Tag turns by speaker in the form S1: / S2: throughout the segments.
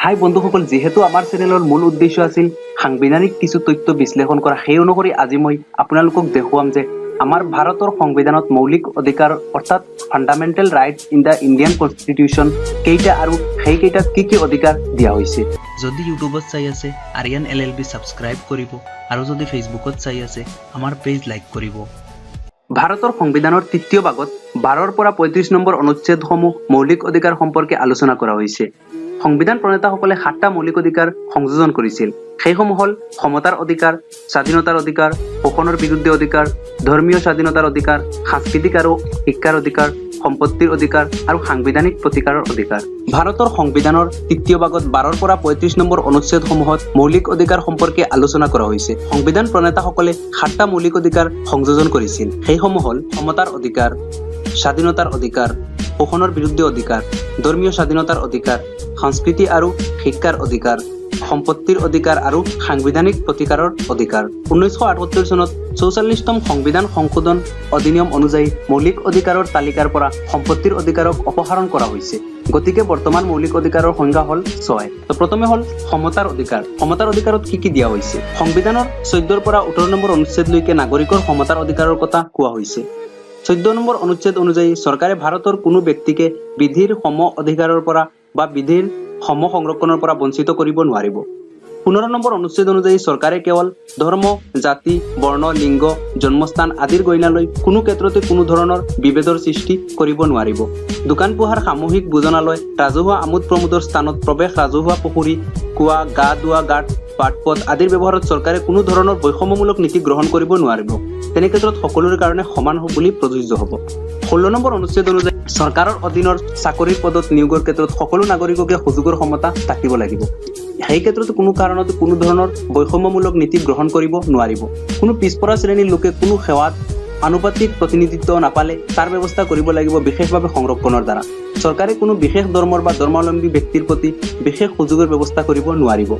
S1: হাই বন্ধুসকল, যেহেতু আমাৰ চেনেলৰ মূল উদ্দেশ্য আছিল সাংবিধানিক কিছু তথ্য বিশ্লেষণ কৰা, সেই অনুসৰি আজি মই আপোনালোকক দেখুৱাম যে আমাৰ ভাৰতৰ সংবিধানত মৌলিক অধিকাৰ অৰ্থাৎ fundamental rights in the Indian constitution কেইটা আৰু সেইকেইটাত কি কি অধিকাৰ দিয়া হৈছে। যদি ইউটিউবত চাই আছে আৰিয়ান LLB সাবস্ক্ৰাইব কৰিব আৰু যদি ফেচবুকত চাই আছে আমাৰ পেজ লাইক কৰিব। ভাৰতৰ সংবিধানৰ তৃতীয় ভাগত 12 পৰা 35 নম্বৰ অনুচ্ছেদসমূহ মৌলিক অধিকাৰ সম্পৰ্কে আলোচনা কৰা হৈছে। সংবিধান প্ৰণেতাসকলে 7টা মৌলিক অধিকাৰ সংযোজন কৰিছিল। সেইসমূহ হ'ল সমতাৰ অধিকাৰ, স্বাধীনতাৰ অধিকাৰ, শোষণৰ বিৰুদ্ধে অধিকাৰ, ধৰ্মীয় স্বাধীনতাৰ অধিকাৰ, সাংস্কৃতিক আৰু শিক্ষাৰ অধিকাৰ, সম্পত্তিৰ অধিকাৰ আৰু সাংবিধানিক প্ৰতিকাৰৰ অধিকাৰ। ভাৰতৰ সংবিধানৰ তৃতীয় ভাগত 12 পৰা 35 নম্বৰ অনুচ্ছেদসমূহত মৌলিক অধিকাৰ সম্পৰ্কে আলোচনা কৰা হৈছে। সংবিধান প্ৰণেতাসকলে 7টা মৌলিক অধিকাৰ সংযোজন কৰিছিল। সেইসমূহ হ'ল সমতাৰ অধিকাৰ, স্বাধীনতাৰ অধিকাৰ, শোষণৰ বিৰুদ্ধে অধিকাৰ, ধৰ্মীয় স্বাধীনতাৰ অধিকাৰ, সংস্কৃতি আৰু শিক্ষাৰ অধিকাৰ, সম্পত্তিৰ অধিকাৰ আৰু সাংবিধানিক প্ৰতিকাৰৰ অধিকাৰ। 1978 চনত 44তম সংবিধান সংশোধন অধিনিয়ম অনুযায়ী মৌলিক অধিকাৰৰ তালিকাৰ পৰা সম্পত্তিৰ অধিকাৰক অপসাৰণ কৰা হৈছে। গতিকে বৰ্তমান মৌলিক অধিকাৰৰ সংখ্যা হ'ল 6। তো প্ৰথমে হ'ল সমতাৰ অধিকাৰ। সমতাৰ অধিকাৰত কি কি দিয়া হৈছে? সংবিধানৰ 14 পৰা 18 নম্বৰ অনুচ্ছেদলৈকে নাগৰিকৰ সমতাৰ অধিকাৰৰ কথা কোৱা হৈছে। 14 নম্বৰ অনুচ্ছেদ অনুযায়ী চৰকাৰে ভাৰতৰ কোনো ব্যক্তিকে বিধিৰ সম অধিকাৰৰ পৰা বা বিধিৰ সম সংৰক্ষণৰ পৰা বঞ্চিত কৰিব নোৱাৰিব। 15 নম্বৰ অনুচ্ছেদ অনুযায়ী চৰকাৰে কেৱল ধৰ্ম, জাতি, বৰ্ণ, লিংগ, জন্মস্থান আদিৰ গণনালৈ কোনো ক্ষেত্ৰতে কোনো ধৰণৰ বিভেদৰ সৃষ্টি কৰিব নোৱাৰিব। দোকান পোহাৰ, সামূহিক ভোজনালয়, ৰাজহুৱা আমোদ প্ৰমোদৰ স্থানত প্ৰৱেশ, ৰাজহুৱা পুখুৰী, কুঁৱা, গা ধোৱা ঘাট, পাটপথ আদিৰ ব্যৱহাৰত চৰকাৰে কোনো ধৰণৰ বৈষম্যমূলক নীতি গ্ৰহণ কৰিব নোৱাৰিব। তেনে ক্ষেত্ৰত সকলোৰে কাৰণে সমান বুলি প্ৰযোজ্য হ'ব। 16 নম্বৰ অনুচ্ছেদ অনুযায়ী চৰকাৰৰ অধীনৰ চাকৰিৰ পদত নিয়োগৰ ক্ষেত্ৰত সকলো নাগৰিককে সুযোগৰ ক্ষমতা থাকিব লাগিব। সেই ক্ষেত্ৰত কোনো কাৰণত কোনো ধৰণৰ বৈষম্যমূলক নীতি গ্ৰহণ কৰিব নোৱাৰিব। কোনো পিছপৰা শ্ৰেণীৰ লোকে কোনো সেৱাত আনুপাতিক প্ৰতিনিধিত্ব নাপালে তাৰ ব্যৱস্থা কৰিব লাগিব বিশেষভাৱে সংৰক্ষণৰ দ্বাৰা। চৰকাৰে কোনো বিশেষ ধৰ্মৰ বা ধৰ্মাৱলম্বী ব্যক্তিৰ প্ৰতি বিশেষ সুযোগৰ ব্যৱস্থা কৰিব নোৱাৰিব।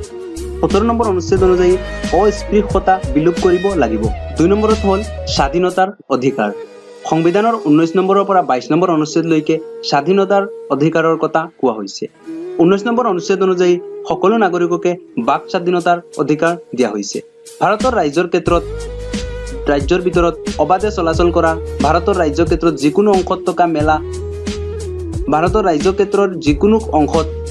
S1: 17 নম্বৰ অনুচ্ছেদ অনুযায়ী অস্পৃশ্যতা বিলোপ কৰিব লাগিব। 2 নম্বৰত হ'ল স্বাধীনতাৰ অধিকাৰ। সংবিধানৰ 19 নম্বৰৰ পৰা 22 নম্বৰ অনুচ্ছেদলৈকে স্বাধীনতাৰ অধিকাৰৰ কথা কোৱা হৈছে। 19 নম্বৰ অনুচ্ছেদ অনুযায়ী সকলো নাগৰিককে বাক স্বাধীনতাৰ অধিকাৰ দিয়া হৈছে। ভাৰতৰ ৰাজ্যৰ ভিতৰত অবাধে চলাচল কৰা, ভাৰতৰ ৰাজ্য ক্ষেত্ৰত যিকোনো অংশত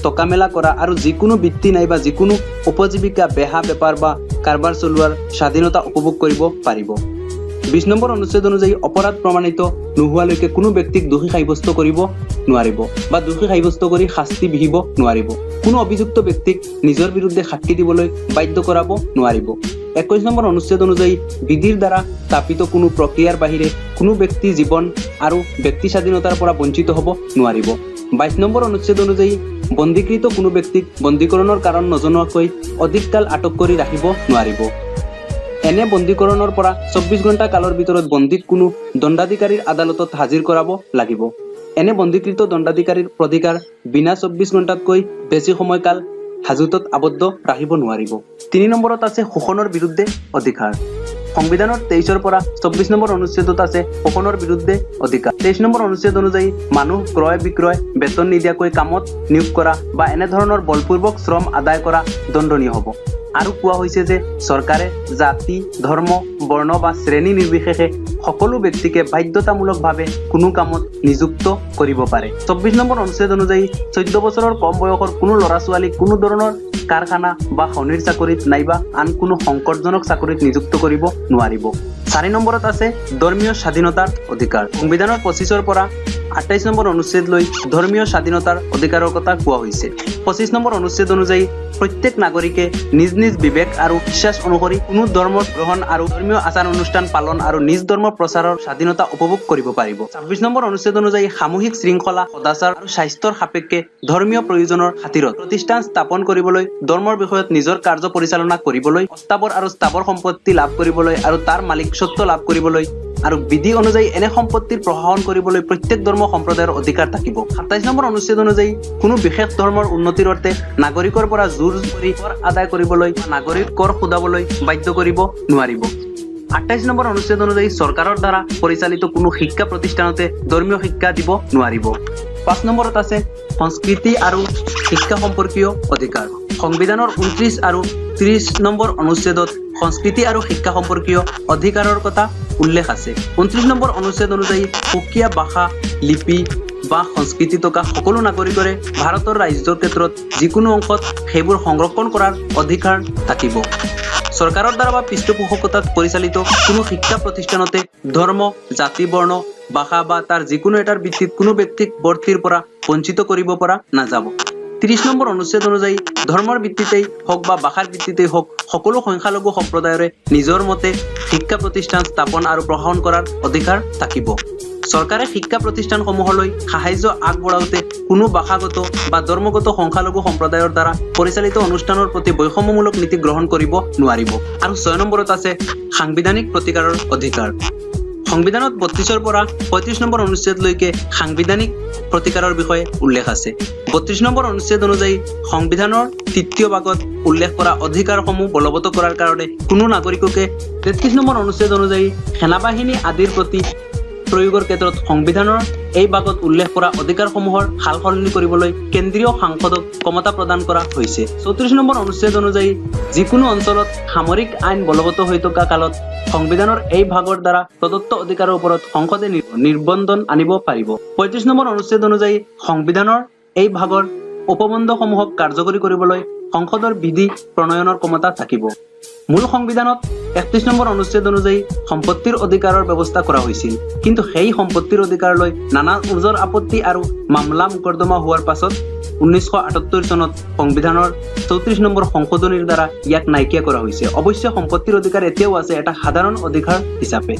S1: টকা মেলা কৰা আৰু যিকোনো বৃত্তি নাইবা যিকোনো উপজীৱিকা, বেহা বেপাৰ বা কাৰবাৰ চলোৱাৰ স্বাধীনতা উপভোগ কৰিব পাৰিব। 20 নম্বৰ অনুচ্ছেদ অনুযায়ী অপৰাধ প্ৰমাণিত নোহোৱালৈকে কোনো ব্যক্তিক দোষী সাব্যস্ত কৰিব নোৱাৰিব বা দোষী সাব্যস্ত কৰি শাস্তি বিহিব নোৱাৰিব। কোনো অভিযুক্ত ব্যক্তিক নিজৰ বিৰুদ্ধে সাক্ষী দিবলৈ বাধ্য কৰাব নোৱাৰিব। 21 নম্বৰ অনুচ্ছেদ অনুযায়ী বিধিৰ দ্বাৰা স্থাপিত কোনো প্ৰক্ৰিয়াৰ বাহিৰে কোনো ব্যক্তি জীৱন আৰু ব্যক্তি স্বাধীনতাৰ পৰা বঞ্চিত হ'ব নোৱাৰিব। 22 নম্বৰ অনুচ্ছেদ অনুযায়ী বন্দীকৃত কোনো ব্যক্তিক বন্দীকৰণৰ কাৰণ নজনোৱাকৈ অধিক কাল আটক কৰি ৰাখিব নোৱাৰিব। এনে বন্দীকৰণৰ পৰা 24 ঘণ্টা কালৰ ভিতৰত বন্দীক কোনো দণ্ডাধিকাৰীৰ আদালতত হাজিৰ কৰাব লাগিব। এনে বন্দীকৃত দণ্ডাধিকাৰীৰ প্ৰতিকাৰ বিনা 24 ঘণ্টাতকৈ বেছি সময়কাল হাজতত আবদ্ধ ৰাখিব নোৱাৰিব। 3 নম্বৰত আছে শোষণৰ বিৰুদ্ধে অধিকাৰ। সংবিধানৰ 23 পৰা 24 নম্বৰ অনুচ্ছেদত আছে শোষণৰ বিৰুদ্ধে অধিকাৰ। 23 নম্বৰ অনুচ্ছেদ অনুযায়ী মানুহ ক্ৰয় বিক্ৰয়, বেতন নিদিয়াকৈ কামত নিয়োগ কৰা বা এনেধৰণৰ বলপূৰ্বক শ্ৰম আদায় কৰা দণ্ডনীয় হ'ব। আৰু কোৱা হৈছে যে চৰকাৰে জাতি, ধৰ্ম, বৰ্ণ বা শ্ৰেণী নিৰ্বিশেষে সকলো ব্যক্তিকে বাধ্যতামূলকভাৱে কোনো কামত নিযুক্ত কৰিব পাৰে। 24 নম্বৰ অনুচ্ছেদ অনুযায়ী 14 বছৰৰ কম বয়সৰ কোনো ল'ৰা ছোৱালীক কোনো ধৰণৰ কাৰখানা বা খনিৰ চাকৰিত নাইবা আন কোনো সংকটজনক চাকৰিত নিযুক্ত কৰিব নোৱাৰিব। 4 নম্বৰত আছে ধৰ্মীয় স্বাধীনতাৰ অধিকাৰ। সংবিধানৰ 25 পৰা 28 নম্বৰ অনুচ্ছেদলৈ ধৰ্মীয় স্বাধীনতাৰ অধিকাৰৰ কথা কোৱা হৈছে। 25 নম্বৰ অনুচ্ছেদ অনুযায়ী প্ৰত্যেক নাগৰিকে নিজ নিজ বিবেক আৰু বিশ্বাস অনুসৰি কোনো ধৰ্ম গ্ৰহণ আৰু ধৰ্মীয় আচাৰ অনুষ্ঠান পালন আৰু নিজ ধৰ্ম প্ৰচাৰৰ স্বাধীনতা উপভোগ কৰিব পাৰিব। 26 নম্বৰ অনুচ্ছেদ অনুযায়ী সামূহিক শৃংখলা, সদাচাৰ আৰু স্বাস্থ্যৰ সাপেক্ষে ধৰ্মীয় প্ৰয়োজনৰ খাতিৰত প্ৰতিষ্ঠান স্থাপন কৰিবলৈ, ধৰ্মৰ বিষয়ত নিজৰ কাৰ্য পৰিচালনা কৰিবলৈ, অস্থাৱৰ আৰু স্থাৱৰ সম্পত্তি লাভ কৰিবলৈ আৰু তাৰ মালিকস্বত্ব লাভ কৰিবলৈ আৰু বিধি অনুযায়ী এনে সম্পত্তিৰ প্ৰশাসন কৰিবলৈ প্ৰত্যেক ধৰ্ম সম্প্ৰদায়ৰ অধিকাৰ থাকিব। 27 নম্বৰ অনুচ্ছেদ অনুযায়ী কোনো বিশেষ ধৰ্মৰ উন্নতিৰ অৰ্থে নাগৰিকৰ পৰা জোৰ কৰি কৰ আদায় কৰিবলৈ বা নাগৰিক কৰ সোধাবলৈ বাধ্য কৰিব নোৱাৰিব। 28 নম্বৰ অনুচ্ছেদ অনুযায়ী চৰকাৰৰ দ্বাৰা পৰিচালিত কোনো শিক্ষা প্ৰতিষ্ঠানতে ধৰ্মীয় শিক্ষা দিব নোৱাৰিব। 5 নম্বৰত আছে সংস্কৃতি আৰু শিক্ষা সম্পৰ্কীয় অধিকাৰ। সংবিধানৰ 29 আৰু 30 নম্বৰ অনুচ্ছেদত সংস্কৃতি আৰু শিক্ষা সম্পৰ্কীয় অধিকাৰৰ কথা উল্লেখ আছে। 29 নম্বৰ অনুচ্ছেদ অনুযায়ী সুকীয়া ভাষা, লিপি বা সংস্কৃতি থকা সকলো নাগৰিকৰে ভাৰতৰ ৰাজ্যৰ ক্ষেত্ৰত যিকোনো অংশত সেইবোৰ সংৰক্ষণ কৰাৰ অধিকাৰ থাকিব। চৰকাৰৰ দ্বাৰা বা পৃষ্ঠপোষকতাত পৰিচালিত কোনো শিক্ষা প্ৰতিষ্ঠানতে ধৰ্ম, জাতি, বৰ্ণ, ভাষা বা তাৰ যিকোনো এটাৰ ভিত্তিত কোনো ব্যক্তিক ভৰ্তিৰ পৰা বঞ্চিত কৰিব পৰা নাযাব। 30 নম্বৰ অনুচ্ছেদ অনুযায়ী ধৰ্মৰ ভিত্তিতেই হওক বা ভাষাৰ ভিত্তিতেই হওক সকলো সংখ্যালঘু সম্প্ৰদায়ৰে নিজৰ মতে শিক্ষা প্ৰতিষ্ঠান স্থাপন আৰু প্ৰশাসন কৰাৰ অধিকাৰ থাকিব। চৰকাৰে শিক্ষা প্ৰতিষ্ঠানসমূহলৈ সাহায্য আগবঢ়াওঁতে কোনো ভাষাগত বা ধৰ্মগত সংখ্যালঘু সম্প্ৰদায়ৰ দ্বাৰা পৰিচালিত অনুষ্ঠানৰ প্ৰতি বৈষম্যমূলক নীতি গ্ৰহণ কৰিব নোৱাৰিব। আৰু 6 নম্বৰত আছে সাংবিধানিক প্ৰতিকাৰৰ অধিকাৰ। সংবিধানত 32ৰ পৰা 35 নম্বৰ অনুচ্ছেদলৈকে সাংবিধানিক প্ৰতিকাৰৰ বিষয়ে উল্লেখ আছে। 32 নম্বৰ অনুচ্ছেদ অনুযায়ী সংবিধানৰ 3য় ভাগত উল্লেখ কৰা অধিকাৰসমূহ বলবৎ কৰাৰ কাৰণে কোনো নাগৰিককে 33 নম্বৰ অনুচ্ছেদ অনুযায়ী সেনাবাহিনী আদিৰ প্ৰতি প্ৰয়োগৰ ক্ষেত্ৰত সংবিধানৰ এই ভাগত উল্লেখ কৰা অধিকাৰসমূহৰ সাল সলনি কৰিবলৈ কেন্দ্ৰীয় সাংসদক ক্ষমতা প্ৰদান কৰা হৈছে। 34 নম্বৰ অনুচ্ছেদ অনুযায়ী যিকোনো অঞ্চলত সামৰিক আইন বলবৎ হৈ থকা কালত সংবিধানৰ এই ভাগৰ দ্বাৰা প্ৰদত্ত অধিকাৰৰ ওপৰত সংসদে নিৰ্বন্ধন আনিব পাৰিব। 35 নম্বৰ অনুচ্ছেদ অনুযায়ী সংবিধানৰ এই ভাগৰ উপবন্ধসমূহক কাৰ্যকৰী কৰিবলৈ সংসদৰ বিধি প্ৰণয়নৰ ক্ষমতা থাকিব। মূল সংবিধানত 31 নম্বৰ অনুচ্ছেদ অনুযায়ী সম্পত্তিৰ অধিকাৰৰ ব্যৱস্থা কৰা হৈছিল, কিন্তু সেই সম্পত্তিৰ অধিকাৰলৈ নানা ওজৰ আপত্তি আৰু মামলা মোকৰ্দমা হোৱাৰ পাছত 1978 চনত সংবিধানৰ 34 নম্বৰ সংশোধনীৰ দ্বাৰা ইয়াক নাইকিয়া কৰা হৈছে। অৱশ্যে সম্পত্তিৰ অধিকাৰ এতিয়াও আছে এটা সাধাৰণ অধিকাৰ হিচাপে।